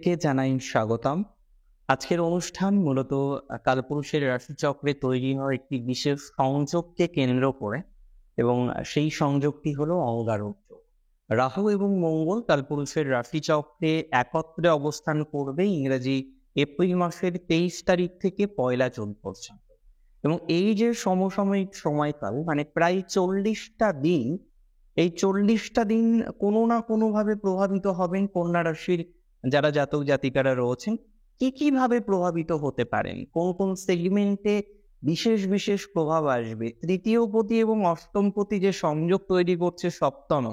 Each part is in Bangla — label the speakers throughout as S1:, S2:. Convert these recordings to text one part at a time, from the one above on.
S1: প্রত্যেককে জানাই স্বাগতম। আজকের অনুষ্ঠান মূলত কালপুরুষের রাশিচক্রে তৈরি হওয়া একটি বিশেষ সংযোগকে কেন্দ্র করে এবং সেই সংযোগটি হলো অঙ্গারক যোগ। রাহু এবং মঙ্গল কালপুরুষের রাশিচক্রে একত্রে অবস্থান করবে ইংরেজি এপ্রিল মাসের 23 তারিখ থেকে 1 জুন পর্যন্ত। এবং এই যে সমসাময়িক সময়কাল মানে প্রায় 40টা দিন, এই 40টা দিন কোনো না কোনোভাবে প্রভাবিত হবেন কন্যা রাশির যারা জাতক জাতিকারা রয়েছেন। কিভাবে প্রভাবিত হতে পারেন, কোন কোন সেগমেন্টে বিশেষ বিশেষ প্রভাব আসবে, তৃতীয় পতি এবং অষ্টম পতি যে সংযোগ তৈরি করছে সপ্তম,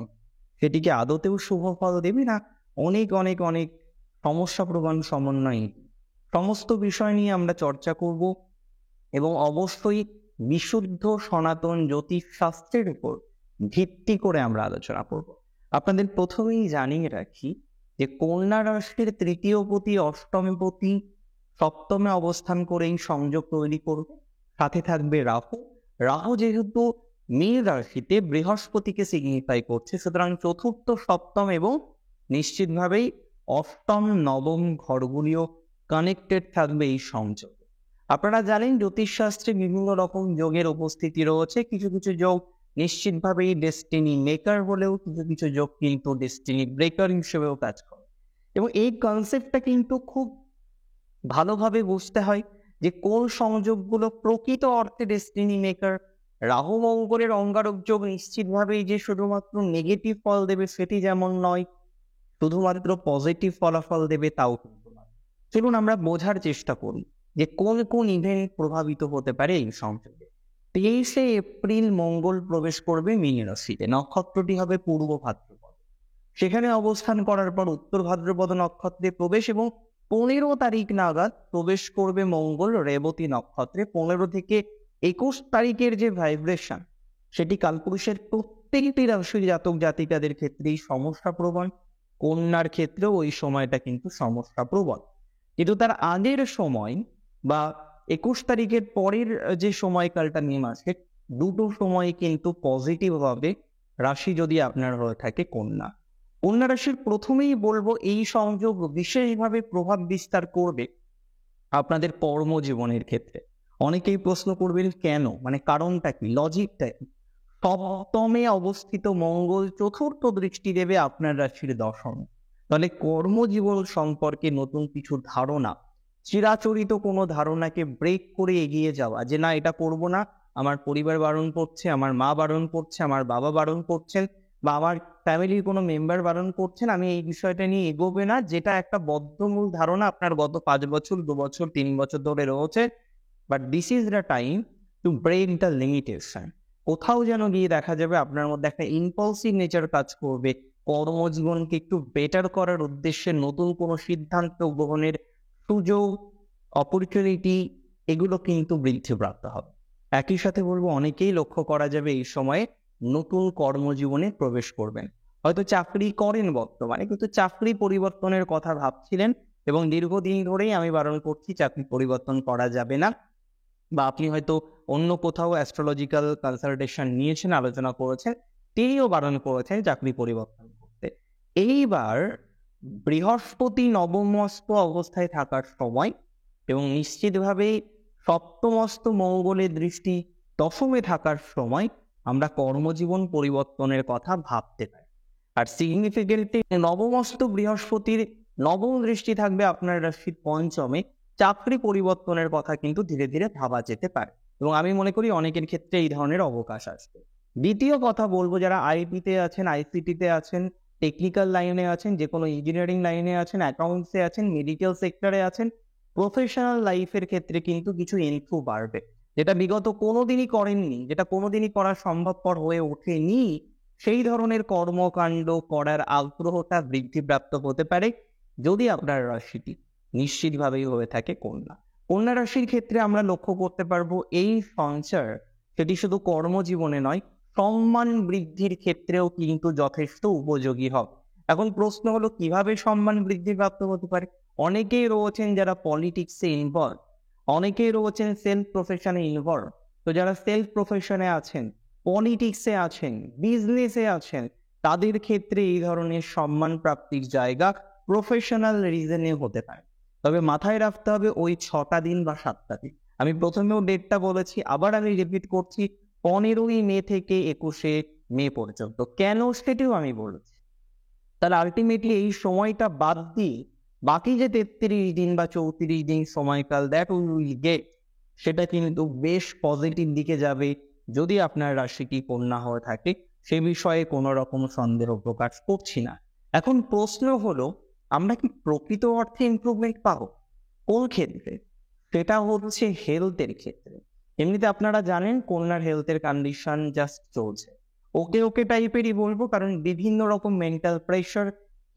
S1: সেটিকে আদতেও শুভ ফল দেবে না অনেক অনেক অনেক সমস্যা প্রবণ সমন্বয়, সমস্ত বিষয় নিয়ে আমরা চর্চা করব এবং অবশ্যই বিশুদ্ধ সনাতন জ্যোতিষ শাস্ত্রের উপর ভিত্তি করে আমরা আলোচনা করব। আপনাদের প্রথমেই জানিয়ে রাখি যে কন্যা রাশির তৃতীয় পতি অষ্টম পতি সপ্তমে অবস্থান করে এই সংযোগ তৈরি করবে, সাথে থাকবে রাহু। রাহু যেহেতু মীন রাশিতে বৃহস্পতিকে সিগনিফাই করছে, সুতরাং চতুর্থ সপ্তম এবং নিশ্চিতভাবেই অষ্টম নবম ঘরগুলিও কানেক্টেড থাকবে এই সংযোগ। আপনারা জানেন জ্যোতিষশাস্ত্রে বিভিন্ন রকম যোগের উপস্থিতি রয়েছে। কিছু কিছু যোগ নিশ্চিতভাবেই ডেস্টিনি মেকার হলেও কিছু কিছু যোগ কিন্তু ডেস্টিনি ব্রেকার হিসেবেও কাজ করে। এবং এই কনসেপ্টটা কিন্তু খুব ভালোভাবে বুঝতে হয় যে কোন সংযোগগুলো প্রকৃত অর্থে ডেস্টিনি মেকার। রাহু মঙ্গলের অঙ্গারক যোগ নিশ্চিতভাবেই যে শুধুমাত্র নেগেটিভ ফল দেবে সেটি যেমন নয়, শুধুমাত্র পজিটিভ ফলাফল দেবে তাও কিন্তু নয়। চলুন আমরা বোঝার চেষ্টা করি যে কোন কোন ইভেন্ট প্রভাবিত হতে পারে এই সংযোগে। 23শে এপ্রিল মঙ্গল প্রবেশ করবে মীন রাশিতে, নক্ষত্রটি হবে পূর্ব ভাদ্রপদ। সেখানে অবস্থান করার পর উত্তর ভাদ্রপদ নক্ষত্রে প্রবেশ এবং 15 তারিখ নাগাদ প্রবেশ করবে মঙ্গল রেবতী নক্ষত্রে। 15 থেকে 21 তারিখের যে ভাইব্রেশন, সেটি কালপুরুষের প্রত্যেকটি রাশির জাতক জাতিকাদের ক্ষেত্রেই সমস্যা প্রবণ, কন্যার ক্ষেত্রেও ওই সময়টা কিন্তু সমস্যা প্রবণ। কিন্তু তার আগের সময় বা 21 তারিখের পরের যে সময়কালটা নিয়ে আসে, দুটো সময় কিন্তু পজিটিভ হবে রাশি যদি আপনার হয়ে থাকে কন্যা। কন্যা রাশির প্রথমেই বলবো এই সংযোগ বিশেষভাবে প্রভাব বিস্তার করবে আপনাদের কর্মজীবনের ক্ষেত্রে। অনেকেই প্রশ্ন করবেন কেন, মানে কারণটা কি, লজিকটা কি। সপ্তমে অবস্থিত মঙ্গল চতুর্থ দৃষ্টি দেবে আপনার রাশির দশমে, তাহলে কর্মজীবন সম্পর্কে নতুন কিছু ধারণা, চিরাচরিত কোনো ধারণাকে ব্রেক করে এগিয়ে যাওয়া, যে না এটা করব না, আমার পরিবার বারণ করছে, আমার মা বারণ করছে, আমার বাবা বারণ করছেন, বা আমার ফ্যামিলির কোনো মেম্বার বারণ করছেন, আমি এই বিষয়টা নিয়ে এগোবে না, যেটা একটা বদ্ধমূল ধারণা আপনার গত 5 বছর 2 বছর 3 বছর ধরে রয়েছে। But this is the time to break the limitation. কোথাও যেন গিয়ে দেখা যাবে আপনার মধ্যে একটা ইম্পালসিভ নেচার কাজ করবে, কর্মজীবনকে একটু বেটার করার উদ্দেশ্যে নতুন কোনো সিদ্ধান্ত গ্রহণের সুযোগ, অপরচুনিটি, এগুলো কিন্তু বৃদ্ধিপ্রাপ্ত হবে। একই সাথে বলবো অনেকেই লক্ষ্য করা যাবে এই সময়ে নতুন কর্মজীবনে প্রবেশ করবেন। হয়তো চাকরি করেন বর্তমানে, কিন্তু চাকরি পরিবর্তনের কথা ভাবছিলেন এবং দীর্ঘদিন ধরেই আমি বারণ করছি চাকরি পরিবর্তন করা যাবে না, বা আপনি হয়তো অন্য কোথাও অ্যাস্ট্রোলজিক্যাল কনসালটেশন নিয়েছেন, আলোচনা করেছেন, তিনিও বারণ করেছেন চাকরি পরিবর্তন করতে। এইবার বৃহস্পতি নবমস্ত অবস্থায় থাকার সময় এবং নিশ্চিতভাবে সপ্তমস্ত মঙ্গলের দৃষ্টি দশমে থাকার সময় আমরা কর্মজীবন পরিবর্তনের কথা ভাবতে পারি। আর সিগনিফিকেন্টলি নবমস্ত বৃহস্পতির নবম দৃষ্টি থাকবে আপনার রাশির পঞ্চমে, চাকরি পরিবর্তনের কথা কিন্তু ধীরে ধীরে ভাবা যেতে পারে এবং আমি মনে করি অনেকের ক্ষেত্রে এই ধরনের অবকাশ আসবে। দ্বিতীয় কথা বলবো, যারা আইটিতে আছেন, আইসিটিতে আছেন, টেকনিক্যাল লাইনে আছেন, যে কোনো ইঞ্জিনিয়ারিং লাইনে আছেন, অ্যাকাউন্টসে আছেন, মেডিকেল সেক্টরে আছেন, প্রফেশনাল লাইফের ক্ষেত্রে কিন্তু কিছু ইনফ্লু বাড়বে, যেটা বিগত কোনোদিনই করেননি, যেটা কোনোদিনই করা সম্ভবপর হয়ে ওঠেনি। সেই ধরনের কর্মকাণ্ড করার আগ্রহটা বৃদ্ধিপ্রাপ্ত হতে পারে যদি আপনার রাশিটি নিশ্চিতভাবেই হয়ে থাকে কন্যা। কন্যা রাশির ক্ষেত্রে আমরা লক্ষ্য করতে পারবো এই সঞ্চার সেটি শুধু কর্মজীবনে নয়, সম্মান বৃদ্ধির ক্ষেত্রেও কিন্তু যথেষ্ট উপযোগী হবে। এখন প্রশ্ন হলো কিভাবে সম্মান বৃদ্ধি প্রাপ্ত হতে পারে। অনেকেই রয়েছেন যারা পলিটিক্সে ইনভলভ, অনেকেই রয়েছেন সেলফ প্রফেশনে ইনভলভ। তো যারা সেলফ প্রফেশনে আছেন, পলিটিক্সে আছেন, বিজনেসে আছেন, তাদের ক্ষেত্রে এই ধরনের সম্মান প্রাপ্তির জায়গা প্রফেশনাল রিজনে হতে পারে, তবে মাথায় রাখতে হবে ওই 6টা দিন বা 7টা দিন। আমি প্রথমেও ডেটটা বলেছি, আবার আমি রিপিট করছি, 15ই মে থেকে 21শে মে পর্যন্ত। কেন সেটিও আমি বলেছি। তাহলে আলটিমেটলি এই সময়টা বাদ দিয়ে বাকি যে 33 দিন বা 34 দিন সময়কাল দ্যাট উইল গেট, সেটা কিন্তু বেশ পজিটিভ দিকে যাবে যদি আপনার রাশিটি কন্যা হয়ে থাকে। সে বিষয়ে কোনো রকম সন্দেহ প্রকাশ করছি না। এখন প্রশ্ন হলো, আমরা কি প্রকৃত অর্থে ইমপ্রুভমেন্ট পাবো? কোন ক্ষেত্রে? সেটা হচ্ছে হেলথের ক্ষেত্রে। এমনিতে আপনারা জানেন কন্যার হেলথের কন্ডিশন জাস্ট চলছে ওকে ওকে টাইপেরই বলবো, কারণ বিভিন্ন রকম মেন্টাল প্রেশার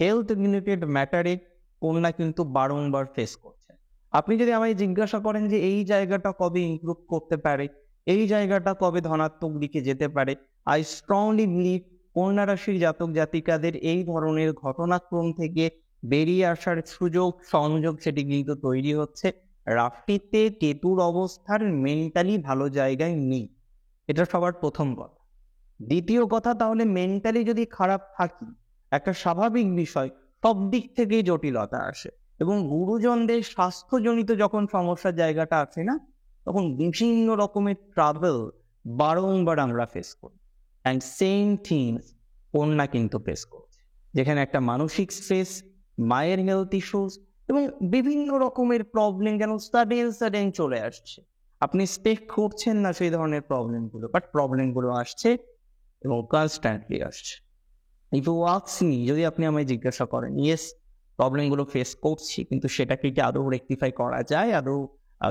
S1: হেলথ রিলেটেড ম্যাটারে কন্যা কিন্তু বারংবার ফেস করছে। আপনি যদি আমায় জিজ্ঞাসা করেন যে এই জায়গাটা কবে ইমপ্রুভ করতে পারে, এই জায়গাটা কবে ধনাত্মক দিকে যেতে পারে, আই স্ট্রংলি বিলিভ কন্যা রাশির জাতক জাতিকাদের এই ধরনের ঘটনাক্রম থেকে বেরিয়ে আসার সুযোগ সংযোগ সেটি কিন্তু তৈরি হচ্ছে। রাশিতে কেতুর অবস্থার মেন্টালি ভালো জায়গায় নেই, এটা সবার প্রথম কথা। দ্বিতীয় কথা, তাহলে মেন্টালি যদি খারাপ থাকি, একটা স্বাভাবিক বিষয়, সব দিক থেকেই জটিলতা আসে, এবং গুরুজনদের স্বাস্থ্যজনিত যখন সমস্যার জায়গাটা আসে না, তখন বিভিন্ন রকমের ট্রাভেল বারংবার আমরা ফেস করি। অ্যান্ড সেম থিংস কন্যা কিন্তু ফেস করছে, যেখানে একটা মানসিক স্ট্রেস, মায়ের হেলথ ইস্যুস এবং বিভিন্ন রকমের প্রবলেম যেন সাডেন চলে আসছে। আপনি এক্সপেক্ট করছেন না সেই ধরনের প্রবলেমগুলো, বাট প্রবলেমগুলো আসছে এবং কনস্ট্যান্টলি আসছে। ইফ ইউ আস্ক মি, যদি আপনি আমায় জিজ্ঞাসা করেন, ইয়েস প্রবলেমগুলো ফেস করছি, কিন্তু সেটাকে কি আদৌ রেকটিফাই করা যায়, আদৌ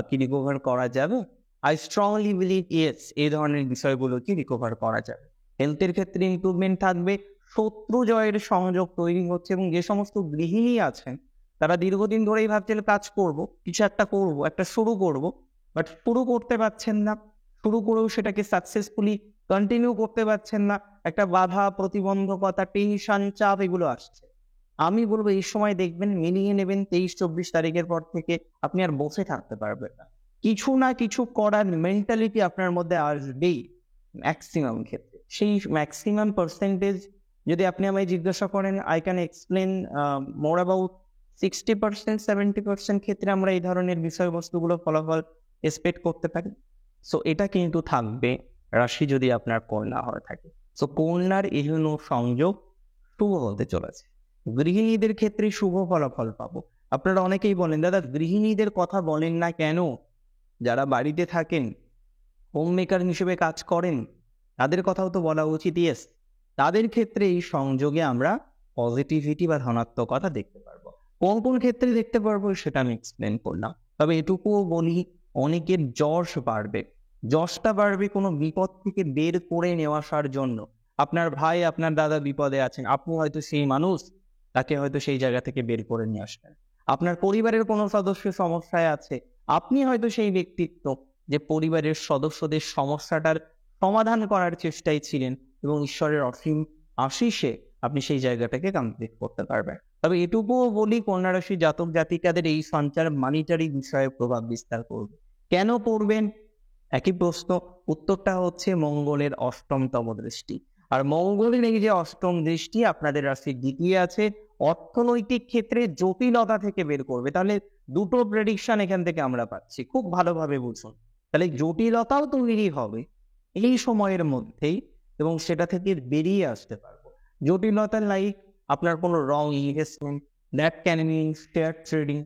S1: কি রিকভার করা যাবে? আই স্ট্রংলি বিলিভ ইয়েস, এই ধরনের বিষয়গুলো কি রিকভার করা যাবে। হেলথের ক্ষেত্রে ইমপ্রুভমেন্ট থাকবে, শত্রু জয়ের সংযোগ তৈরি হচ্ছে, এবং যে সমস্ত গৃহিণী আছেন তারা দীর্ঘদিন ধরেই ভাবছেন কাজ করব, কিছু একটা করব, একটা শুরু করব, বাট শুরু করতে পারছেন না, শুরু করেও সেটাকে সাকসেসফুলি কন্টিনিউ করতে পারছেন না, একটা বাধা, প্রতিবন্ধকতা, টেনশন, চাপ এগুলো আসছে। আমি বলবো এই সময় দেখবেন, মিলিয়ে নেবেন, 23-24 তারিখের পর থেকে আপনি আর বসে থাকতে পারবেন না, কিছু না কিছু করার মেন্টালিটি আপনার মধ্যে আসবেই। ম্যাক্সিমাম ক্ষেত্রে সেই ম্যাক্সিমাম পার্সেন্টেজ যদি আপনি আমায় জিজ্ঞাসা করেন, I can explain more about 60%, 70% ক্ষেত্রে আমরা এই ধরনের বিষয়বস্তুগুলো ফলাফল এক্সপেক্ট করতে পারি। সো এটা কিন্তু থাকবে রাশি যদি আপনার কন্যা হয়ে থাকে। সো কন্যার এই জন্য সংযোগ শুভ হতে চলেছে। গৃহিণীদের ক্ষেত্রে শুভ ফলাফল পাবো। আপনারা অনেকেই বলেন, দাদা গৃহিণীদের কথা বলেন না কেন? যারা বাড়িতে থাকেন, হোম মেকার হিসেবে কাজ করেন, তাদের কথাও তো বলা উচিত। ইয়েস, তাদের ক্ষেত্রে এই সংযোগে আমরা পজিটিভিটি বা ধনাত্মকতা দেখতে পারবো। কোন কোন ক্ষেত্রে দেখতে পারবো সেটা আমি এক্সপ্লেন করলাম। তবে এটুকুও বলি, অনেকের যশ বাড়বে। যশটা বাড়বে কোনো বিপদ থেকে বের করে নেওয়া আসার জন্য। আপনার ভাই, আপনার দাদা বিপদে আছেন, আপনি হয়তো সেই মানুষ, তাকে হয়তো সেই জায়গা থেকে বের করে নিয়ে আসবেন। আপনার পরিবারের কোনো সদস্য সমস্যায় আছে, আপনি হয়তো সেই ব্যক্তিত্ব যে পরিবারের সদস্যদের সমস্যাটার সমাধান করার চেষ্টায় ছিলেন, এবং ঈশ্বরের অসীম আশিসে আপনি সেই জায়গাটাকে কমপ্লিট করতে পারবেন। তবে এটুকুও বলি, কন্যা রাশি জাতক জাতিকাদের এই সঞ্চার মানিটারি বিষয়ে প্রভাব বিস্তার করবে। কেন করবেন? একই প্রশ্ন, উত্তরটা হচ্ছে মঙ্গলের 8তম দৃষ্টি। আর মঙ্গলের এই যে 8ম দৃষ্টি আপনাদের রাশির দ্বিতীয় আছে, অর্থনৈতিক ক্ষেত্রে জটিলতা থেকে বের করবে। তাহলে দুটো প্রেডিকশন এখান থেকে আমরা পাচ্ছি, খুব ভালোভাবে বুঝুন। তাহলে জটিলতাও তৈরি হবে এই সময়ের মধ্যেই, এবং সেটা থেকে বেরিয়ে আসতে পারবো। জটিলতা লাইক আপনার কোনো wrong investment, that can mean share trading,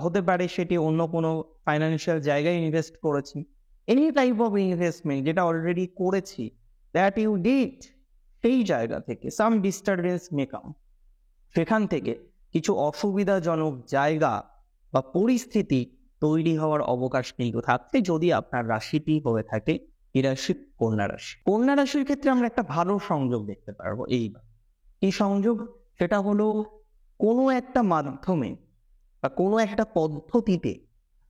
S1: হতে পারে সেটি অন্য কোনো ফাইন্যান্সিয়াল জায়গায় ইনভেস্ট করেছি, এনি টাইপ অফ ইনভেস্টমেন্ট যেটা অলরেডি করেছি, দ্যাট ইউ ডিড, সেই জায়গা থেকে সাম ডিস্টারবেন্স মে কাম, সেখান থেকে কিছু অসুবিধাজনক জায়গা বা পরিস্থিতি তৈরি হওয়ার অবকাশ কিন্তু থাকছে, যদি আপনার রাশিটি হয়ে থাকে এই রাশি কন্যা রাশি। কন্যা রাশির ক্ষেত্রে আমরা একটা ভালো সংযোগ দেখতে পারবো এইবার। এই সংযোগ সেটা হলো কোনো একটা মাধ্যমে বা কোনো একটা পদ্ধতিতে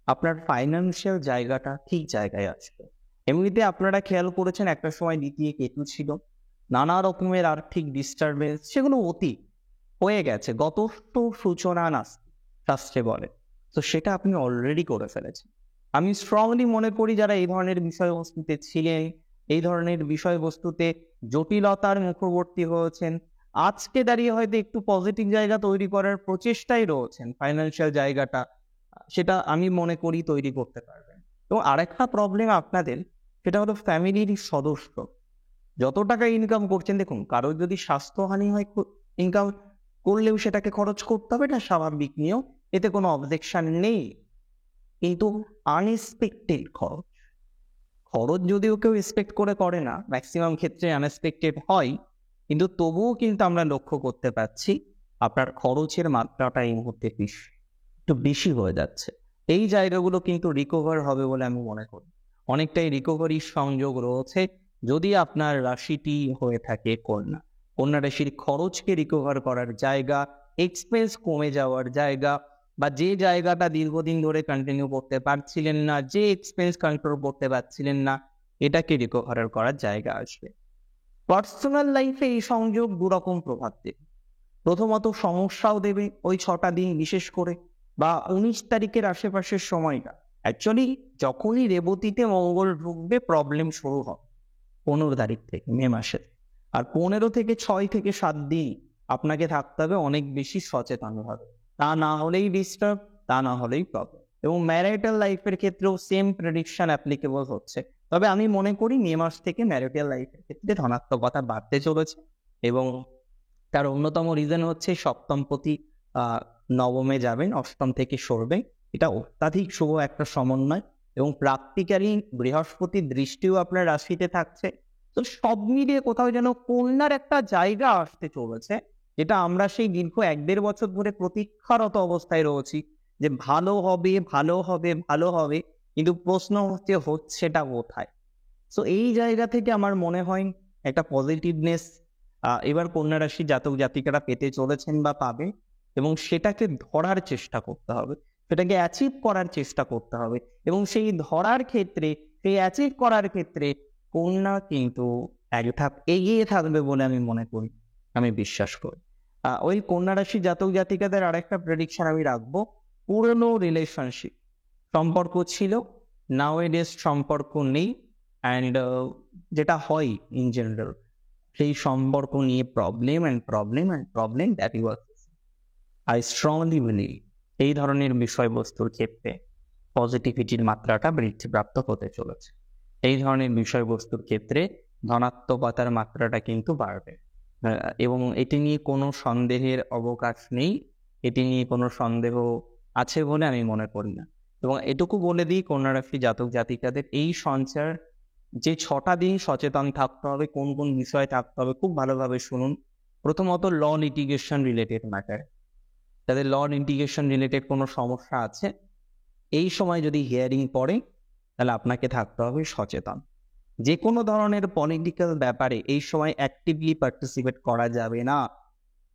S1: আপনার ফাইন্যান্সিয়াল জায়গাটা ঠিক জায়গায় আসবে। এমনিতে আপনারা খেয়াল করেছেন একটা সময় দ্বিতীয় কেতু ছিল, নানা রকমের আর্থিক ডিস্টারবেন্স, সেগুলো অতীত হয়ে গেছে, গতস্থ সূচনা নাস্তি শাস্ত্রে বলে। তো সেটা আপনি অলরেডি করে ফেলেছেন। আমি স্ট্রংলি মনে করি যারা এই ধরনের বিষয়বস্তুতে ছিলেন, এই ধরনের বিষয়বস্তুতে জটিলতার মুখবর্তী হয়েছেন, আজকে দাঁড়িয়ে হয়তো একটু পজিটিভ জায়গা তৈরি করার প্রচেষ্টায় রয়েছেন, ফাইন্যান্সিয়াল জায়গাটা সেটা আমি মনে করি তৈরি করতে পারবেন। এবং আরেকটা প্রবলেম আপনাদের, সেটা হলো ফ্যামিলির সদস্য যত টাকা ইনকাম করছেন, দেখুন কারোর যদি স্বাস্থ্যহানি হয় ইনকাম করলেও সেটাকে খরচ করতে হবে, এটা স্বাভাবিক নিয়ম, এতে কোনো অবজেকশন নেই। কিন্তু আনএক্সপেক্টেড খরচ, খরচ যদিও কেউ এক্সপেক্ট করে না, ম্যাক্সিমাম ক্ষেত্রে আনএক্সপেক্টেড হয়, কিন্তু তবুও কিন্তু আমরা লক্ষ্য করতে পারছি আপনার খরচের মাত্রাটা এই মুহূর্তে একটু বেশি হয়ে যাচ্ছে। এই জায়গাগুলো কিন্তু রিকভার হবে বলে আমি মনে করি, অনেকটাই রিকভারির সংযোগ রয়েছে যদি আপনার রাশিটি হয়ে থাকে কন্যা। কন্যা রাশির খরচকে রিকভার করার জায়গা, এক্সপেন্স কমে যাওয়ার জায়গা, বা যে জায়গাটা দীর্ঘদিন ধরে কন্টিনিউ করতে পারছিলেন না, যে এক্সপেন্স কন্ট্রোল করতে পারছিলেন না, এটাকে রিকভার করার জায়গা আসবে। পার্সোনাল লাইফে এই সংযোগ দুরকম প্রভাব দেবে। প্রথমত সমস্যাও দেবে ওই 6টা দিন, বিশেষ করে বা 19 তারিখের আশেপাশের সময়টা। অ্যাকচুয়ালি যখনই রেবতীতে মঙ্গল ঢুকবে প্রবলেম শুরু হবে 15 তারিখ থেকে, মে মাসের। আর 15 থেকে 6 থেকে 7 দিন আপনাকে থাকতে হবে অনেক বেশি সচেতন ভাবে, তা না হলেই ডিস্টার্ব, তা না হলেই প্রবলেম। এবং ম্যারিটাল লাইফের ক্ষেত্রেও সেম প্রেডিকশন অ্যাপ্লিকেবল হচ্ছে। তবে আমি মনে করি মে মাস থেকে ম্যারিটাল লাইফের ক্ষেত্রে ধনাত্মকতা বাড়তে চলেছে, এবং তার অন্যতম রিজন হচ্ছে সপ্তমপতি নবমে যাবেন, অষ্টম থেকে সরবে, এটা অত্যাধিক শুভ একটা সমন্বয়। এবং প্রাপ্তিকারী বৃহস্পতির দৃষ্টিও আপনার রাশিতে থাকছে। তো সব মিলিয়ে কোথাও যেন কন্যার একটা জায়গা আসতে চলেছে, যেটা আমরা সেই দীর্ঘ 1-1.5 বছর ধরে প্রতীক্ষারত অবস্থায় রয়েছি যে ভালো হবে, ভালো হবে, ভালো হবে, কিন্তু প্রশ্ন হচ্ছেটা কোথায়। সো এই জায়গা থেকে আমার মনে হয় একটা পজিটিভনেস এবার কন্যা রাশি জাতক জাতিকারা পেতে চলেছেন বা পাবে, এবং সেটাকে ধরার চেষ্টা করতে হবে, সেটাকে অ্যাচিভ করার চেষ্টা করতে হবে। এবং সেই ধরার ক্ষেত্রে, সেই অ্যাচিভ করার ক্ষেত্রে কন্যা কিন্তু এক ধাপ এগিয়ে থাকবে বলে আমি মনে করি, আমি বিশ্বাস করি। ওই কন্যা রাশি জাতক জাতিকাদের আরেকটা প্রেডিকশন আমি রাখবো, পুরনো রিলেশনশিপ সম্পর্ক ছিল, নাও এডেস সম্পর্ক নেই, অ্যান্ড যেটা হয় ইন জেনারেল সেই সম্পর্ক নিয়ে problem and problem and problem, that was I strongly believe এই ধরনের বিষয়বস্তুর ক্ষেত্রে পজিটিভিটির মাত্রাটা বৃদ্ধিপ্রাপ্ত হতে চলেছে। এই ধরনের বিষয়বস্তুর ক্ষেত্রে ধনাত্মকতার মাত্রাটা কিন্তু বাড়বে, এবং এটি নিয়ে কোনো সন্দেহের অবকাশ নেই, এটি নিয়ে কোনো সন্দেহ আছে বলে আমি মনে করি না। এবং এটুকু বলে দিই, কন্যা রাশি জাতক জাতিকাদের এই সঞ্চার যে 6টা দিন সচেতন থাকতে হবে, কোন কোন বিষয়ে থাকতে হবে খুব ভালোভাবে শুনুন। প্রথমত ল লিটিগেশন রিলেটেড ম্যাটার, যাদের ল লিটিগেশন রিলেটেড কোনো সমস্যা আছে, এই সময় যদি হিয়ারিং পড়ে তাহলে আপনাকে থাকতে হবে সচেতন। যে কোনো ধরনের পলিটিক্যাল ব্যাপারে এই সময় অ্যাক্টিভলি পার্টিসিপেট করা যাবে না।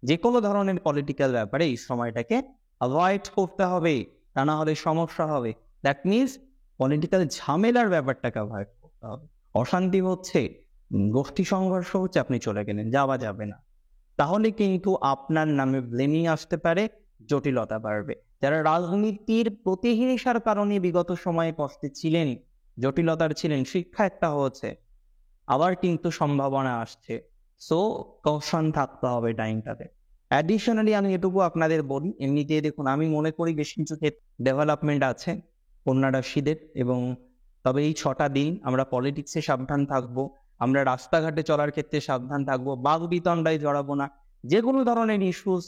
S1: যে কোনো ধরনের পলিটিক্যাল ব্যাপারে এই সময়টাকে অ্যাভয়েড করতে হবে, তা না হলে সমস্যা হবে। দ্যাট মিনস পলিটিক্যাল ঝামেলার ব্যাপারটাকে অ্যাভয়েড করতে হবে। অশান্তি হচ্ছে, গোষ্ঠী সংঘর্ষ হচ্ছে, আপনি চলে গেলেন, যাওয়া যাবে না, তাহলে কিন্তু আপনার নামে ব্লেমিং আসতে পারে, জটিলতা বাড়বে। যারা রাজনীতির প্রতিহিংসার কারণে বিগত সময়ে কষ্টে ছিলেন, জটিলতার ছিলেন, শিক্ষা একটা হচ্ছে, আবার কিন্তু সম্ভাবনা আসছে। সো কশন থাকতে হবে টাইমটাতে। অ্যাডিশনালি আমি এটুকু আপনাদের বলি, এমনিতে দেখুন আমি মনে করি বেশ কিছু ডেভেলপমেন্ট আছে কন্যা রাশিদের, এবং তবে এই 6টা দিন আমরা পলিটিক্সে সাবধান থাকবো, আমরা রাস্তাঘাটে চলার ক্ষেত্রে সাবধান থাকবো, বাগবিতণ্ডায় জড়াবো না। যে কোনো ধরনের ইস্যুস,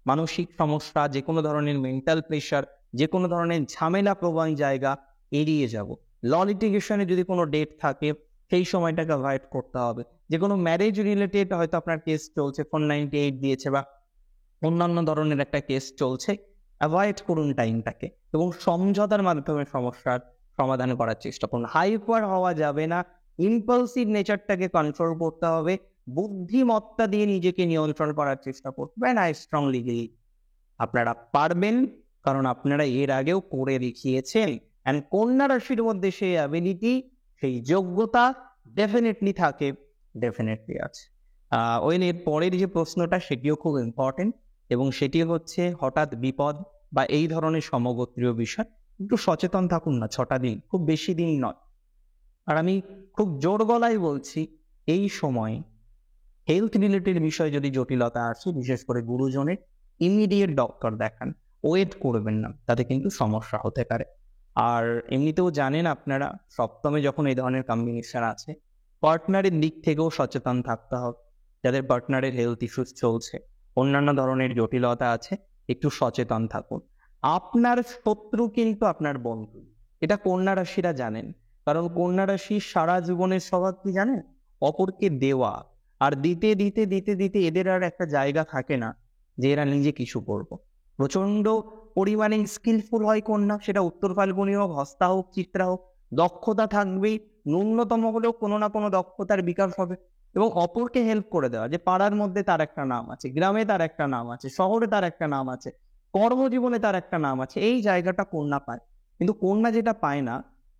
S1: মানসিক সমস্যা, যে কোনো ধরনের মেন্টাল প্রেশার, যে কোনো ধরনের ঝামেলা প্রবণ জায়গা এড়িয়ে যাব। ল লিটিগেশনে যদি কোনো ডেট থাকে সেই সময়টাকে অ্যাভয়েড করতে হবে। যে কোনো ম্যারেজ রিলেটেড হয়তো আপনার কেস চলছে, 498 দিয়েছে বা অন্যান্য ধরনের একটা কেস চলছে, অ্যাভয়েড করুন টাইমটাকে, এবং সমঝোতার মাধ্যমে সমস্যার সমাধান করার চেষ্টা করুন। হাইপার হওয়া যাবে না, ইম্পালসিভ নেচারটাকে কন্ট্রোল করতে হবে, বুদ্ধিমত্তা দিয়ে নিজেকে নিয়ন্ত্রণ করার চেষ্টা করবেন। আই স্ট্রংলি বিলিভ আপনারা পারবেন, কারণ আপনারা এর আগেও করে দেখিয়েছেন। অ্যান্ড কন্যা রাশির মধ্যে সেই অ্যাবিলিটি, সেই যোগ্যতা ডেফিনেটলি থাকে, ডেফিনেটলি আছে। এর পরের যে প্রশ্নটা সেটিও খুব ইম্পর্টেন্ট, এবং সেটি হচ্ছে হঠাৎ বিপদ বা এই ধরনের সমগোত্রীয় বিষয়। একটু সচেতন থাকুন না, 6টা দিন খুব বেশি দিন নয়। আর আমি খুব জোর গলায় বলছি, এই সময় হেলথ রিলেটেড বিষয়ে যদি জটিলতা আসে, বিশেষ করে গুরুজনের, ইমিডিয়েট ডক্টর দেখান, ওয়েট করবেন না, তাতে কিন্তু সমস্যা হতে পারে। আর এমনিতেও জানেন আপনারা, সপ্তমে যখন এই ধরনের কম্বিনেশন আছে, পার্টনারের দিক থেকেও সচেতন থাকতে হবে। যাদের পার্টনারের হেলথ ইস্যুস চলছে, অন্যান্য ধরনের জটিলতা আছে, একটু সচেতন থাকুন। আপনার শত্রু কিন্তু আপনার বন্ধু, এটা কন্যা রাশিরা জানেন। কারণ কন্যা রাশির সারা জীবনের স্বভাব কি জানেন? অপরকে দেওয়া। আর দিতে দিতে দিতে দিতে এদের আর একটা জায়গা থাকে না যে এরা নিজে কিছু করবো। প্রচন্ড পরিমাণে স্কিলফুল হয় কন্যা, সেটা উত্তর ফাল্গুনী হোক, হস্তা হোক, চিত্রা হোক, দক্ষতা থাকবেই, ন্যূনতম হলেও কোনো না কোনো দক্ষতার বিকাশ হবে। এবং অপরকে হেল্প করে দেওয়া, যে পাড়ার মধ্যে তার একটা নাম আছে, গ্রামে তার একটা নাম আছে, শহরে তার একটা নাম আছে, কর্মজীবনে তার একটা নাম আছে, এই জায়গাটা কন্যা পায়। কিন্তু কন্যা যেটা পায় না,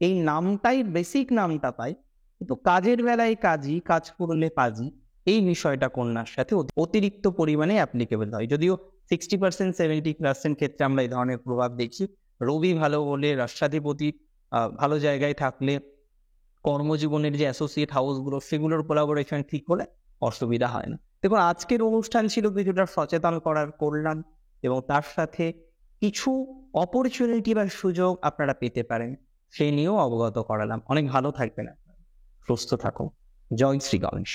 S1: এই নামটাই, বেসিক নামটা পায়, কিন্তু কাজের বেলায় কাজই, কাজ করলে কাজই, এই বিষয়টা কন্যার সাথে অতিরিক্ত পরিমাণে অ্যাপ্লিকেবল হয়। যদিও 60% 70% ক্ষেত্রে আমরা এই ধরনের প্রভাব দেখি। রবি ভালো হলে, রাষ্ট্রাধিপতি ভালো জায়গায় থাকলে, কর্মজীবনের যে অ্যাসোসিয়েট হাউসগুলো, সেগুলোর কোলাবোরেশন ঠিক হলে অসুবিধা হয় না। দেখুন, আজকের অনুষ্ঠান ছিল কিছুটা সচেতন করলাম, এবং তার সাথে কিছু অপরচুনিটি বা সুযোগ আপনারা পেতে পারেন সেই নিয়েও অবগত করালাম। অনেক ভালো থাকবেন আপনারা, সুস্থ থাকুন। জয় শ্রী গণেশ।